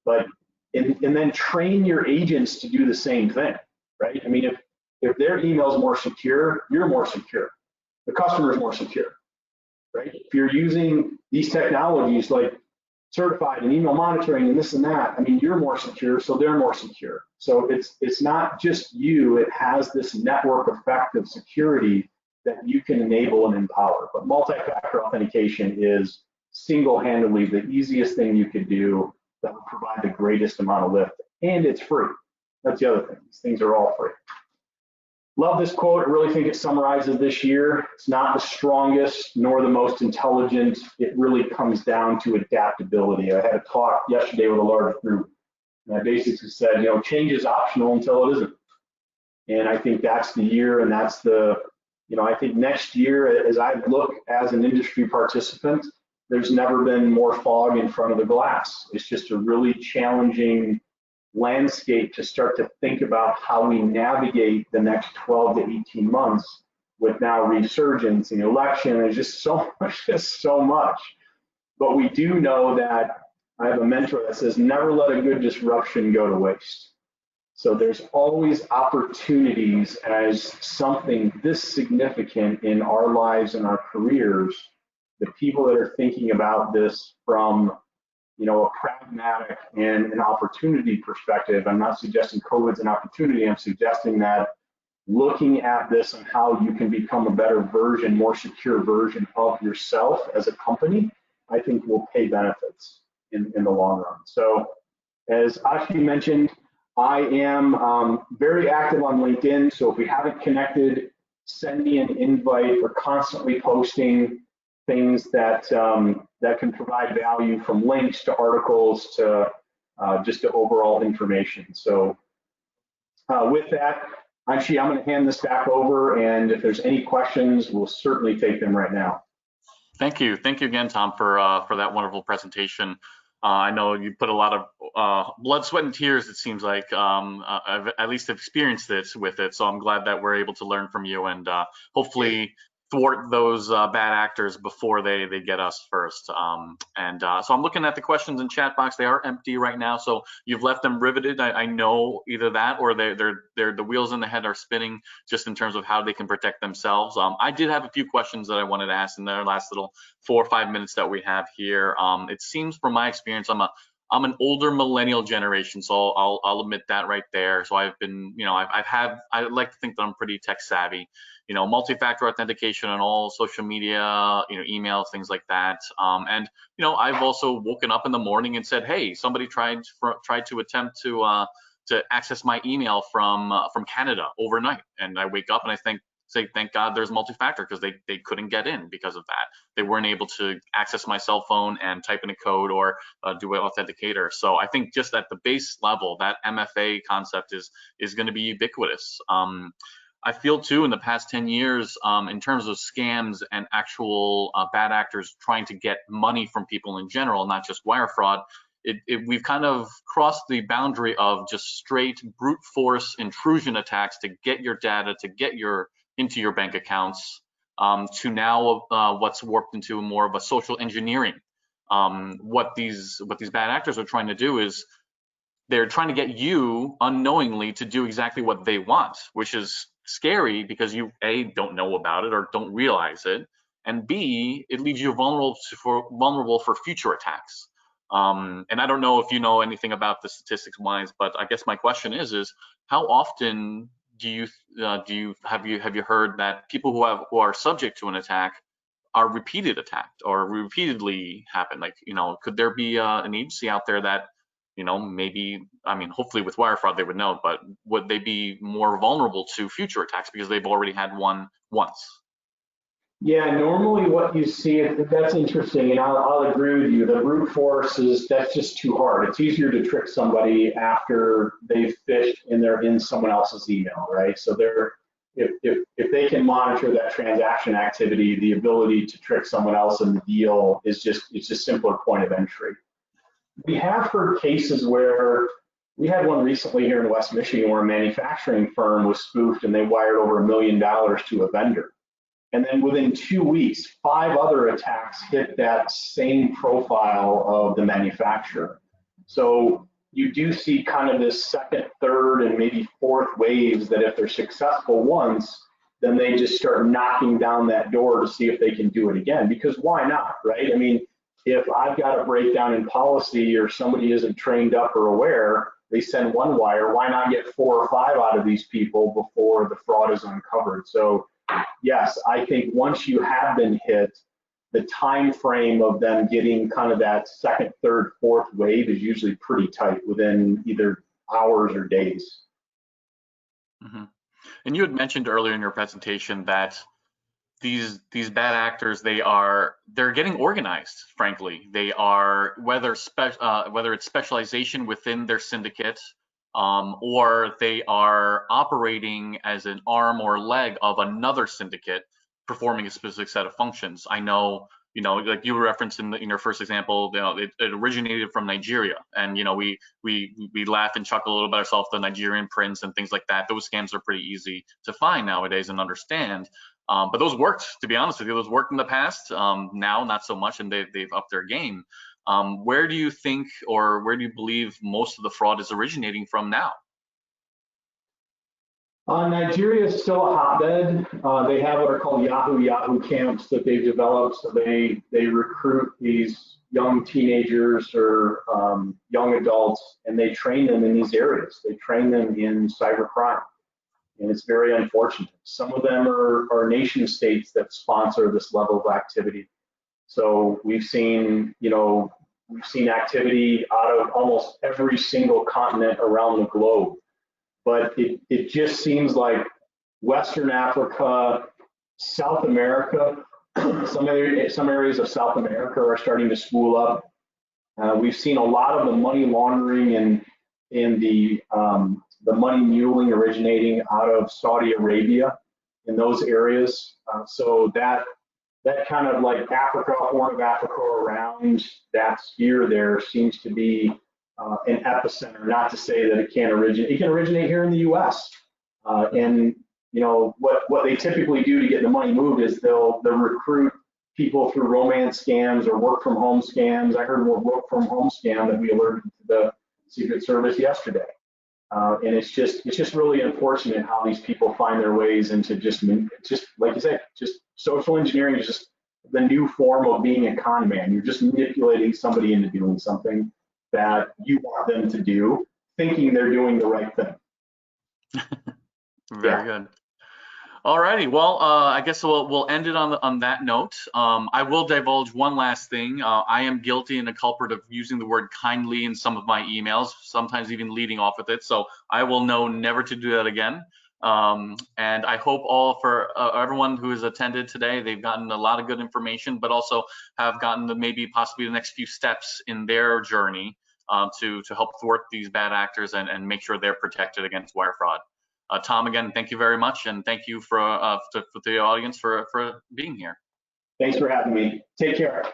But and then train your agents to do the same thing, right? I mean, if their email is more secure, you're more secure. The customer is more secure, right? If you're using these technologies like certified and email monitoring and this and that, I mean, you're more secure, so they're more secure. So it's not just you, it has this network effect of security that you can enable and empower. But multi-factor authentication is single-handedly the easiest thing you could do that will provide the greatest amount of lift, and it's free. That's the other thing. These things are all free. Love this quote. I really think it summarizes this year. It's not the strongest nor the most intelligent. It really comes down to adaptability. I had a talk yesterday with a large group, and I basically said, you know, change is optional until it isn't. And I think that's the year, and that's the, you know, I think next year, as I look as an industry participant, there's never been more fog in front of the glass. It's just a really challenging landscape to start to think about how we navigate the next 12 to 18 months with now resurgence and election. There's just so much. But we do know that I have a mentor that says, never let a good disruption go to waste. So there's always opportunities as something this significant in our lives and our careers. The people that are thinking about this from, you know, a pragmatic and an opportunity perspective. I'm not suggesting COVID's an opportunity. I'm suggesting that looking at this and how you can become a better version, more secure version of yourself as a company, I think will pay benefits in the long run. So as Ashi mentioned, I am very active on LinkedIn. So if we haven't connected, send me an invite. We're constantly posting things that that can provide value, from links to articles to just to overall information. So with that, actually, I'm going to hand this back over, and if there's any questions, we'll certainly take them right now. Thank you again, Tom, for that wonderful presentation. I know you put a lot of blood, sweat, and tears. It seems like I've at least experienced this with it, so I'm glad that we're able to learn from you and hopefully thwart those bad actors before they get us first. So I'm looking at the questions in chat box. They are empty right now, so you've left them riveted. I know either that or they're the wheels in the head are spinning just in terms of how they can protect themselves. I did have a few questions that I wanted to ask in the last little 4 or 5 minutes that we have here. It seems from my experience, I'm an older millennial generation, so I'll admit that right there. So I've been, you know, I like to think that I'm pretty tech savvy. You know, multi-factor authentication on all social media, you know, emails, things like that. And you know, I've also woken up in the morning and said, hey, somebody tried to attempt to access my email from Canada overnight, and I wake up and I say thank God there's multi-factor, because they couldn't get in because of that. They weren't able to access my cell phone and type in a code or do an authenticator. So I think just at the base level, that MFA concept is going to be ubiquitous. I feel too in the past 10 years, in terms of scams and actual bad actors trying to get money from people in general, not just wire fraud, we've kind of crossed the boundary of just straight brute force intrusion attacks to get your data, to get into your bank accounts, to now what's warped into more of a social engineering. What these bad actors are trying to do is they're trying to get you unknowingly to do exactly what they want, which is scary because you A, don't know about it or don't realize it, and B, it leaves you vulnerable for future attacks. And I don't know if you know anything about the statistics wise, but I guess my question is how often have you heard that people who are subject to an attack are attacked or repeatedly happen? Like, you know, could there be an agency out there that, you know, maybe, I mean, hopefully with wire fraud they would know, but would they be more vulnerable to future attacks because they've already had one once? Yeah, normally what you see, that's interesting, and I'll agree with you. The brute force that's just too hard. It's easier to trick somebody after they've fished and they're in someone else's email, right? So if they can monitor that transaction activity, the ability to trick someone else in the deal it's a simpler point of entry. We have heard cases where We had one recently here in West Michigan where a manufacturing firm was spoofed and they wired over $1 million to a vendor. And then within 2 weeks, 5 other attacks hit that same profile of the manufacturer. So you do see kind of this second, third, and maybe fourth waves that if they're successful once, then they just start knocking down that door to see if they can do it again. Because why not, right? I mean, if I've got a breakdown in policy or somebody isn't trained up or aware, they send one wire, why not get 4 or 5 out of these people before the fraud is uncovered? So yes, I think once you have been hit, the time frame of them getting kind of that second, third, fourth wave is usually pretty tight within either hours or days. Mm-hmm. And you had mentioned earlier in your presentation that these bad actors, they're getting organized. Frankly, they are whether it's specialization within their syndicate, or they are operating as an arm or leg of another syndicate performing a specific set of functions. I know, like you referenced in your first example, it originated from Nigeria, and we laugh and chuckle a little bit ourselves, the Nigerian prince and things like that. Those scams are pretty easy to find nowadays and understand. But those worked, to be honest with you. Those worked in the past. Now, not so much, and they've upped their game. Where do you think, or where do you believe most of the fraud is originating from now? Nigeria is still a hotbed. They have what are called Yahoo camps that they've developed. So they recruit these young teenagers or young adults, and they train them in these areas. They train them in cybercrime. And it's very unfortunate. Some of them are nation states that sponsor this level of activity. So we've seen activity out of almost every single continent around the globe. But it just seems like Western Africa, South America, some areas of South America are starting to spool up. We've seen a lot of the money laundering and the money muling originating out of Saudi Arabia in those areas. So that kind of like Africa, Horn of Africa around that sphere there seems to be an epicenter. Not to say that it can't originate. It can originate here in the U.S. And what they typically do to get the money moved is they'll recruit people through romance scams or work from home scams. I heard a work from home scam that we alerted to the Secret Service yesterday. And it's just really unfortunate how these people find their ways into just like you said, just social engineering is just the new form of being a con man. You're just manipulating somebody into doing something that you want them to do, thinking they're doing the right thing. Very good. All righty. Well, I guess we'll end it on that note. I will divulge one last thing. I am guilty and a culprit of using the word kindly in some of my emails, sometimes even leading off with it. So I will know never to do that again. And I hope for everyone who has attended today, they've gotten a lot of good information, but also have gotten maybe possibly the next few steps in their journey to help thwart these bad actors and make sure they're protected against wire fraud. Tom, again, thank you very much, and thank you for the audience for being here. Thanks for having me. Take care.